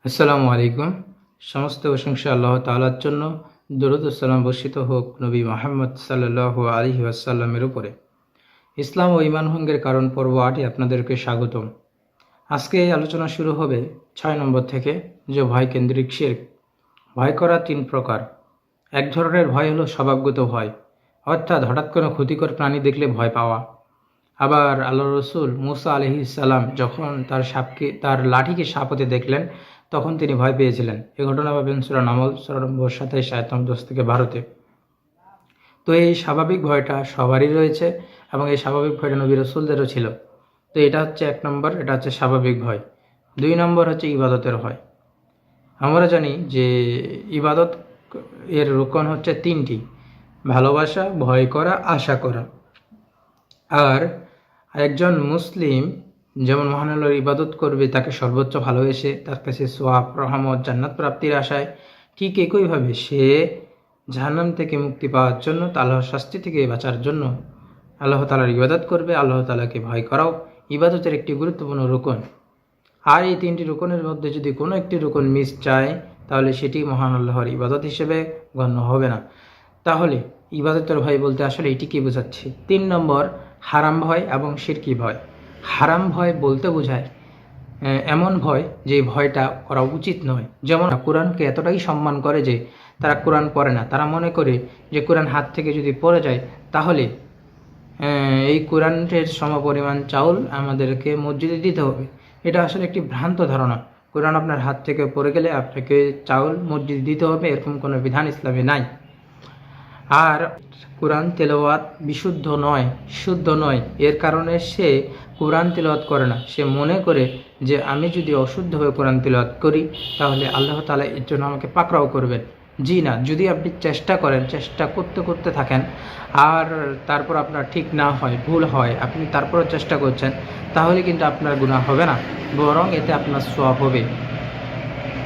আসসালামু আলাইকুম। সমস্ত প্রশংসা আল্লাহ তাআলার জন্য। দরুদ ও সালাম বর্ষিত হোক নবী মুহাম্মদ সাল্লাল্লাহু আলাইহি ওয়াসাল্লামের উপরে। ইসলাম ও ঈমান ভঙ্গের কারণ পর্ব 8-এ আপনাদেরকে স্বাগতম। আজকে এই আলোচনা শুরু হবে 6 নম্বর থেকে, যে ভয় কেন্দ্রিক শিরক। ভয় করা 3 প্রকার। এক ধরনের ভয় হলো স্বভাবগত ভয়, অর্থাৎ হঠাৎ কোনো ক্ষতিকর প্রাণী দেখলে ভয় পাওয়া। আবার আল্লাহ রসুল মুসা আলাইহিস সালাম যখন তার লাঠিকে সাপ হতে দেখলেন, তখন তিনি ভয় পেয়েছিলেন। এ ঘটনা পাবেন সূরা নামল সূরা নম্বর 27 আয়াত নম্বর 10 থেকে 12-তে। তো এই স্বাভাবিক ভয়টা সবারই রয়েছে, এবং এই স্বাভাবিক ভয়টা নবী রসুলদেরও ছিল। তো এটা হচ্ছে 1 নম্বর, এটা হচ্ছে স্বাভাবিক ভয়। 2 নম্বর হচ্ছে ইবাদতের ভয়। আমরা জানি যে ইবাদত এর রোকন হচ্ছে 3টি: ভালোবাসা, ভয় করা, আশা করা। আর একজন মুসলিম যেমন মহান আল্লাহর ইবাদত করবে তাকে সর্বোচ্চ ভালোবেসে, তার কাছে সোয়াব, রহমত, জান্নাত প্রাপ্তির আশায়, ঠিক একইভাবে সে জাহান্নাম থেকে মুক্তি পাওয়ার জন্য, আল্লাহর শাস্তি থেকে বাঁচার জন্য আল্লাহ তাআলার ইবাদত করবে। আল্লাহ তাআলাকে ভয় করাও ইবাদতের একটি গুরুত্বপূর্ণ রুকন। আর এই 3টি রুকনের মধ্যে যদি কোনো একটি রুকন মিস যায়, তাহলে সেটি মহান আল্লাহর ইবাদত হিসেবে গণ্য হবে না। তাহলে ইবাদতের ভয় বলতে আসলে এটিকে বোঝাচ্ছে। 3 নম্বর, হারাম ভয় এবং শিরকি ভয়। হারাম ভয় বলতে বোঝায় এমন ভয় যে ভয়টা করা উচিত নয়। যেমন কোরআনকে এতটাই সম্মান করে যে তারা কোরআন পড়ে না। তারা মনে করে যে কোরআন হাত থেকে যদি পড়ে যায়, তাহলে এই কোরআনের সমপরিমাণ চাউল আমাদেরকে মসজিদে দিতে হবে। এটা আসলে একটি ভ্রান্ত ধারণা। কোরআন আপনার হাত থেকে পড়ে গেলে আপনাকে চাউল মসজিদে দিতে হবে, এরকম কোনো বিধান ইসলামে নাই। আর কোরআন তেলাওয়াত বিশুদ্ধ নয়, শুদ্ধ নয়। এর কারণে সে কোরআন তেলাওয়াত করে না। সে মনে করে যে আমি যদি অশুদ্ধভাবে কোরআন তেলাওয়াত করি, তাহলে আল্লাহ তাআলা এর জন্য আমাকে পাকড়াও করবেন। জি না, যদি আপনি চেষ্টা করেন, চেষ্টা করতে করতে থাকেন, আর তারপর আপনার ঠিক না হয়, ভুল হয়, আপনি তারপরও চেষ্টা করছেন, তাহলে কিন্তু আপনার গুনাহ হবে না, বরং এতে আপনার সওয়াব হবে।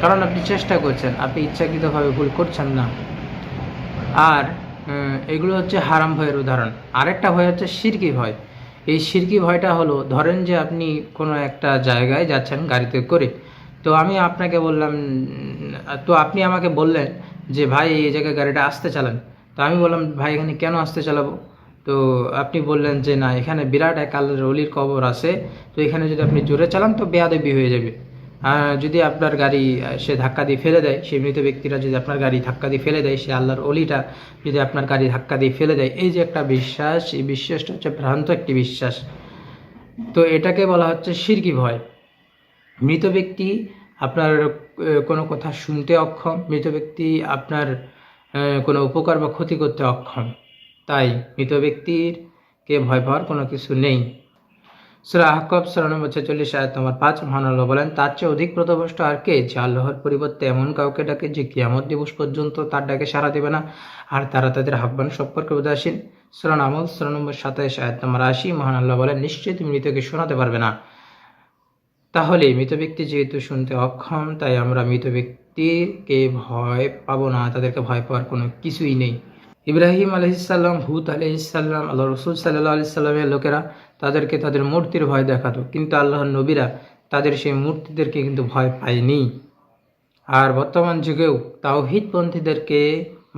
কারণ আপনি চেষ্টা করছেন, আপনি ইচ্ছাকৃতভাবে ভুল করছেন না। আর এগুলো হচ্ছে হারাম ভয়ের উদাহরণ। আরেকটা ভয় হচ্ছে শিরকি ভয়। এই শিরকি ভয়টা হলো, ধরেন যে আপনি কোনো একটা জায়গায় যাচ্ছেন গাড়িতে করে। তো আমি আপনাকে বললাম, তো আপনি আমাকে বললেন যে ভাই এই জায়গায় গাড়িটা আস্তে চালান। তো আমি বললাম ভাই এখানে কেন আস্তে চালাবো? তো আপনি বললেন যে না, এখানে বিরাট এক আল্লাহর ওলির কবর আছে, তো এখানে যদি আপনি জোরে চালান তো বেয়াদবি হয়ে যাবে। যদি আপনার গাড়ি সে ধাক্কা দিয়ে ফেলে দেয়, সেই মৃত ব্যক্তিরা যদি আপনার গাড়ি ধাক্কা দিয়ে ফেলে দেয়, সে আল্লাহর অলিটা যদি আপনার গাড়ি ধাক্কা দিয়ে ফেলে দেয়, এই যে একটা বিশ্বাস, এই বিশ্বাসটা হচ্ছে ভ্রান্ত একটি বিশ্বাস। তো এটাকে বলা হচ্ছে শিরকি ভয়। মৃত ব্যক্তি আপনার কোনো কথা শুনতে অক্ষম, মৃত ব্যক্তি আপনার কোনো উপকার বা ক্ষতি করতে অক্ষম। তাই মৃত ব্যক্তিরকে ভয় পাওয়ার কোনো কিছু নেই। সূরা আহকাফ সূরা নম্বর 46 আয়াত নম্বর 5, মহান আল্লাহ বলেন, তার চেয়ে অধিক পথভ্রষ্ট আর কে, যে আল্লাহর পরিবর্তে এমন কাউকে ডাকে যে কিয়ামত দিবস পর্যন্ত তার ডাকে সাড়া দেবে না, আর তারা তাদের আহ্বান সম্পর্কে উদাসীন। সূরা নামল সূরা নম্বর 27 আয়াত নম্বর 80, মহান আল্লাহ বলেন, নিশ্চয়ই তুমি মৃতকে শোনাতে পারবে না। তাহলে মৃত ব্যক্তি যেহেতু শুনতে অক্ষম, তাই আমরা মৃত ব্যক্তিকে ভয় পাবো না, তাদেরকে ভয় পাওয়ার কোনো কিছুই নেই। ইব্রাহিম আলাইহিসসালাম, হুদ আলাইহিসসালাম, আল্লাহ রসুল সাল্লাল্লাহু আলাইহি সাল্লামের লোকেরা তাদেরকে তাদের মূর্তির ভয় দেখাতো, কিন্তু আল্লাহর নবীরা তাদের সেই মূর্তিদেরকে কিন্তু ভয় পায়নি। আর বর্তমান যুগেও তাওহীদপন্থীদেরকে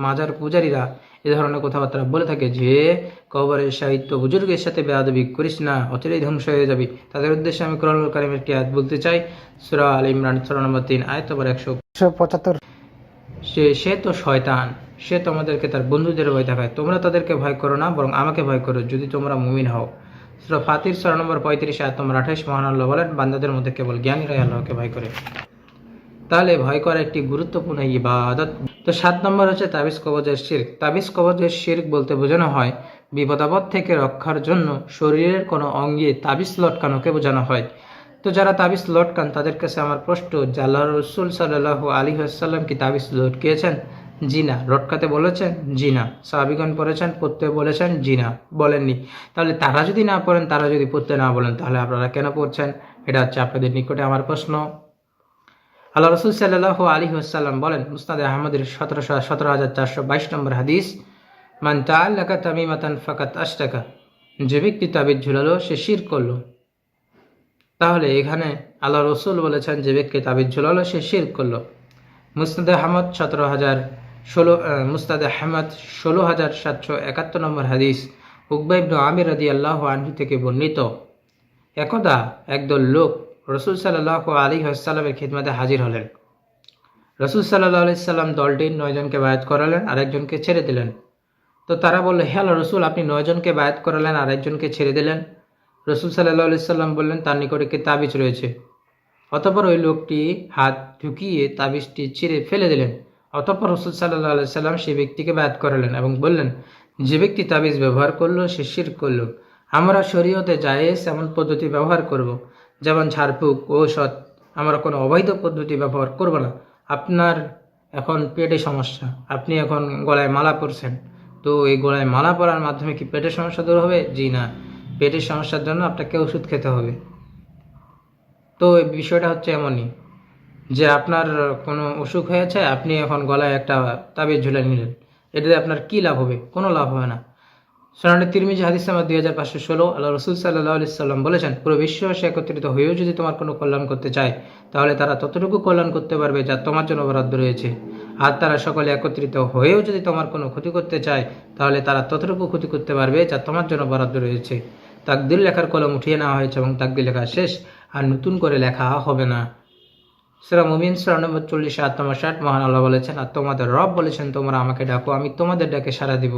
মাজার পূজারীরা এ ধরনের কথাবার্তা বলে থাকে যে কবরের সাহিত্য বুজুর্গের সাথে বেয়াদবি করিস না, অচিরেই ধ্বংস হয়ে যাবি। তাদের উদ্দেশ্যে আমি কোরআনুল কারীমের একটি আয়াত বলতে চাই, সূরা আল ইমরান সূরা নম্বর 3 আয়াত নম্বর 175। সে তো শয়তান, সে তোমাদেরকে তার বন্ধুদের ভয় দেখায়। তোমরা তাদেরকে ভয় করো না, বরং আমাকে ভয় করো, যদি তোমরা মুমিন হও। সূরা ফাতির সূরা নম্বর 35 আয়াত নম্বর 28, মহান আল্লাহ বলেন, বান্দাদের মধ্যে কেবল জ্ঞানীরাই আল্লাহকে ভয় করে। তাহলে ভয় করা একটি গুরুত্বপূর্ণ ইবাদত। তো 7 নম্বর হচ্ছে তাবিজ কবজের শিরক। তাবিজ কবজের শিরক বলতে বোঝানো হয় বিপদাপদ থেকে রক্ষার জন্য শরীরের কোনো অঙ্গে তাবিজ লটকানোকে বোঝানো হয়। তো যারা তাবিজ লটকান তাদের কাছে আমার প্রশ্ন, যে আল্লাহ রসুল সাল্লাল্লাহু আলাইহি ওয়াসাল্লাম কি তাবিজ লটকিয়েছেন? জি না। লটকাতে বলেছেন? জি না। সাহাবীগণ পড়েছেন, পড়তে বলেছেন? জি না, বলেননি। তাহলে তারা যদি না পড়েন, তারা যদি পড়তে না বলেন, তাহলে আপনারা কেন পড়ছেন? এটা হচ্ছে আপনাদের নিকটে আমার প্রশ্ন। আল্লাহ রসুল সাল্লাল্লাহু আলাইহি ওয়াসাল্লাম বলেন, মুসনাদে আহমদের 17,422 নম্বর হাদিস, মান তাআল্লাকা তামিমাতান ফাকাত আশরাকা, যে ব্যক্তি তাবিজ ঝুলালো সে শিরক করলো। তাহলে এখানে আল্লাহ রসুল বলেছেন যে ব্যক্তি তাবিজ ঝুলালো সে শিরক করলো। মুসনাদে আহমদ 16,771 নম্বর হাদিস, উকবা ইবনে আমির রাদিয়াল্লাহু আনহু থেকে বর্ণিত, একদা একদল লোক রসুল সাল্লাল্লাহু আলাইহি ওয়াসাল্লামের খিদমতে হাজির হলেন। রসুল সাল্লাল্লাহু আলাইহি সাল্লাম দলটির 9 জনকে বায়াত করালেন আর একজনকে ছেড়ে দিলেন। তো তারা বলল, হে আল্লাহর রসুল, আপনি 9 জনকে বায়াত করালেন আর একজনকে ছেড়ে দিলেন। রসুল সাল্লাল্লাহু আলাইহি সাল্লাম বললেন, তার নিকটে কি তাবিজ রয়েছে? অতঃপর ওই লোকটি হাত ঢুকিয়ে তাবিজটি ছিঁড়ে ফেলে দিলেন। অতঃপর রসুল সাল্লাল্লাহু আলাইহি সাল্লাম সেই ব্যক্তিকে বায়াত করালেন এবং বললেন, যে ব্যক্তি তাবিজ ব্যবহার করলো সে শিরক করলো। আমরা শরীয়তে জায়েজ এমন পদ্ধতি ব্যবহার করব, যেমন ঝাড়ফুঁক, ঔষধ। আমরা কোনো অবৈধ পদ্ধতি ব্যবহার করব না। আপনার এখন পেটে সমস্যা, আপনি এখন গলায় মালা পরছেন, তো এই গলায় মালা পরার মাধ্যমে কি পেটের সমস্যা দূর হবে? জি না, পেটের সমস্যার জন্য আপনাকে ওষুধ খেতে হবে। তো এই বিষয়টা হচ্ছে এমনই যে আপনার কোনো অসুখ হয়েছে, আপনি এখন গলায় একটা তাবিজ ঝুলে নিলেন, এটাতে আপনার কি লাভ হবে? কোনো লাভ হবে না। সুনানে তিরমিজি হাদিস নাম্বার 2516, আল্লাহ রসুল সাল্লাল্লাহু আলাইহি সাল্লাম বলেছেন, পুরো বিশ্ববাসী একত্রিত হয়েও যদি তোমার কোনো কল্যাণ করতে চায়, তাহলে তারা ততটুকু কল্যাণ করতে পারবে যা তোমার জন্য বরাদ্দ রয়েছে। আর তারা সকলে একত্রিত হয়েও যদি তোমার কোনো ক্ষতি করতে চায়, তাহলে তারা ততটুকু ক্ষতি করতে পারবে যা তোমার জন্য বরাদ্দ রয়েছে। তাকদীর লেখার কলম উঠিয়ে নেওয়া হয়েছে এবং তাকদীর লেখা শেষ, আর নতুন করে লেখা হবে না। সূরা মুমিন সূরা নম্বর 40 আয়াত নম্বর 60, মহান আল্লাহ বলেছেন, আর তোমাদের রব বলেছেন, তোমরা আমাকে ডাকো, আমি তোমাদের ডাকে সাড়া দিব।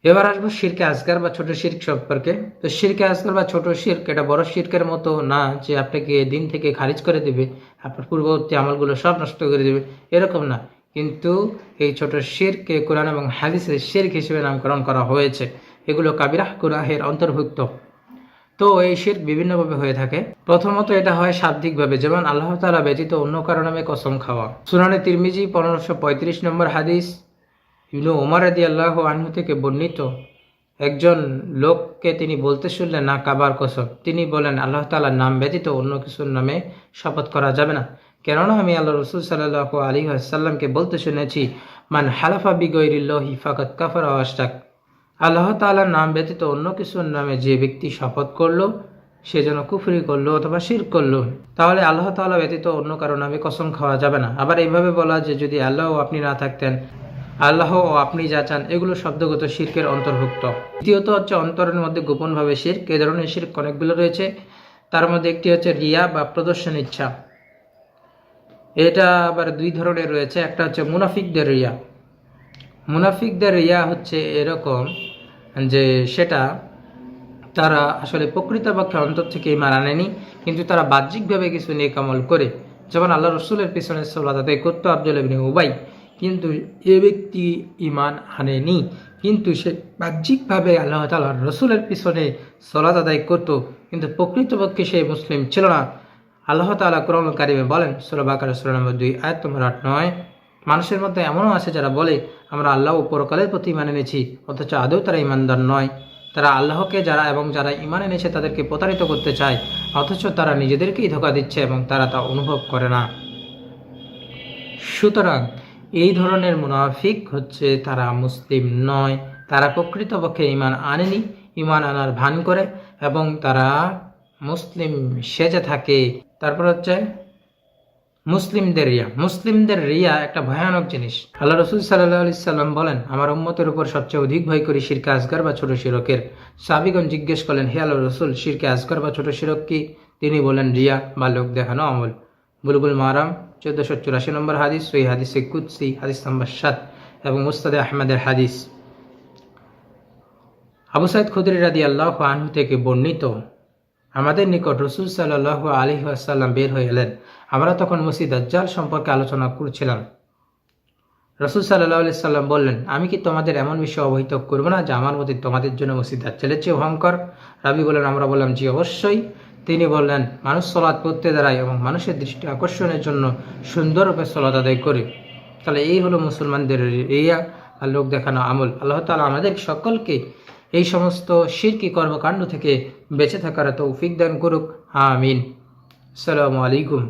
এবার আসবো শিরকে আসগার বা ছোট শিরক সম্পর্কে। তো শিরকে আসগার বা ছোট শিরক এটা বড় শিরকের মতো না যে আপনাকে দিন থেকে খারিজ করে দেবে, আপনার পূর্ববর্তী আমলগুলো সব নষ্ট করে দেবে, এরকম না। কিন্তু এই ছোট শিরকে কোরআন এবং হাদিসে শিরক হিসেবে নামকরণ করা হয়েছে। এগুলো কাবিরাহ গুনাহের অন্তর্ভুক্ত। তো এই শিরক বিভিন্নভাবে হয়ে থাকে। প্রথমত এটা হয় শাব্দিকভাবে, যেমন আল্লাহ তাআলা ব্যতীত অন্য কারো নামে কসম খাওয়া। সুনানে তিরমিজি 1535 নম্বর হাদিস, ইবনু ওমর রাদিয়াল্লাহু আনহু থেকে বর্ণিত, একজন লোককে তিনি বলতে শুনলেন, না কাবার কসম। তিনি বলেন, আল্লাহ তাআলার নাম ব্যতীত অন্য কিছুর নামে শপথ করা যাবে না, কেননা আমি আল্লাহ রাসূল সাল্লাল্লাহু আলাইহি ওয়াসাল্লামকে বলতে শুনেছি, মান হালাফা বিগাইরিল্লাহি ফাকাদ কাফারা ওয়া আশরাক। আল্লাহ তাআলার নাম ব্যতীত অন্য কিছুর নামে যে ব্যক্তি শপথ করলো, সে যেন কুফরি করলো অথবা শিরক করলো। তাহলে আল্লাহ তাআলা ব্যতীত অন্য কারো নামে কসম খাওয়া যাবে না। আবার এইভাবে বলা যে যদি আল্লাহ ও আপনি না থাকতেন, আল্লাহ ও আপনি যা চান, এগুলো শব্দগত শিরকের অন্তর্ভুক্ত। দ্বিতীয়ত হচ্ছে অন্তরের মধ্যে গোপনভাবে শিরক। এই ধরনের শিরক অনেকগুলো রয়েছে। তার মধ্যে একটি হচ্ছে রিয়া বা প্রদর্শন ইচ্ছা। এটা আবার 2 ধরনের রয়েছে। একটা হচ্ছে মুনাফিকদের রিয়া। মুনাফিকদের রিয়া হচ্ছে এরকম যে সেটা তারা আসলে প্রকৃতপক্ষে অন্তর থেকে ঈমান আনেনি, কিন্তু তারা বাহ্যিকভাবে কিছু নেক আমল করে। যেমন আল্লাহ রসুলের পিছনে সালাত আদায় করতো আব্দুল্লাহ ইবনে উবাই, কিন্তু এ ব্যক্তি ঈমান আনেনি, কিন্তু সে বাহ্যিকভাবে আল্লাহ তাআলার রসুলের পিছনে সালাত আদায় করতো, কিন্তু প্রকৃতপক্ষে সে মুসলিম ছিল না। আল্লাহ তাআলা কোরআন কারিমে বলেন, সূরা বাকারা সূরা নম্বর 2 আয়াত নম্বর 8-9, মানুষের মধ্যে এমনও আছে যারা বলে আমরা আল্লাহ ও পরকালের প্রতি ঈমান এনেছি, অথচ আদৌ তারা ঈমানদার নয়। তারা আল্লাহকে যারা ঈমান এনেছে তাদেরকে প্রতারিত করতে চায়, অথচ তারা নিজেদেরকেই ধোঁকা দিচ্ছে এবং তারা তা অনুভব করে না। সুতরাং এই ধরনের মুনাফিক হচ্ছে তারা মুসলিম নয়, তারা প্রকৃতপক্ষে ঈমান আনেনি, ঈমান আনার ভান করে এবং তারা মুসলিম সেজে থাকে। তারপর হচ্ছে মুসলিমদের রিয়া। মুসলিমদের রিয়া একটা ভয়ানক জিনিস। আল্লাহ রাসূল সাল্লাল্লাহু আলাইহি সাল্লাম বলেন, আমার উম্মতের উপর সবচেয়ে অধিক ভয় করি শিরকে আসগার বা ছোট শিরকের। সাহাবীগণ জিজ্ঞেস করলেন, হে আল্লাহর রাসূল, শিরকে আসগার বা ছোট শিরক কি? তিনি বলেন, রিয়া বা লোক দেখানো আমল। বুলবুল মারাম 1484 নম্বর হাদিস, সহিহ হাদিসে কুদসি হাদিস নম্বর 7 এবং মুসনাদে আহমদের হাদিস। আবু সাঈদ খুদরি রাদিয়াল্লাহু আনহু থেকে বর্ণিত, আমাদের নিকট রাসূল সাল্লাল্লাহু আলাইহি ওয়াসাল্লাম বের হয়ে এলেন। আমরা তখন মসিহ দাজ্জাল সম্পর্কে আলোচনা করছিলাম। রাসূল সাল্লাল্লাহু আলাইহি সাল্লাম বললেন, আমি কি তোমাদের এমন বিষয় অবহিত করব না যা আমার মতে তোমাদের জন্য মসিহ দাজ্জালের চেয়ে ভয়ঙ্কর? রাবী বলেন, আমরা বললাম, জি অবশ্যই। তিনি বললেন, মানুষ সালাত পড়তে দাঁড়ায় এবং মানুষের দৃষ্টি আকর্ষণের জন্য সুন্দররূপে সালাত আদায় করে। তাহলে এই হলো মুসলমানদের রিয়া আর লোক দেখানো আমল। আল্লাহ তাআলা আমাদের সকলকে এই সমস্ত শিরকি কর্মকাণ্ড থেকে বেঁচে থাকার তৌফিক দান করুক। আমিন। আসসালামু আলাইকুম।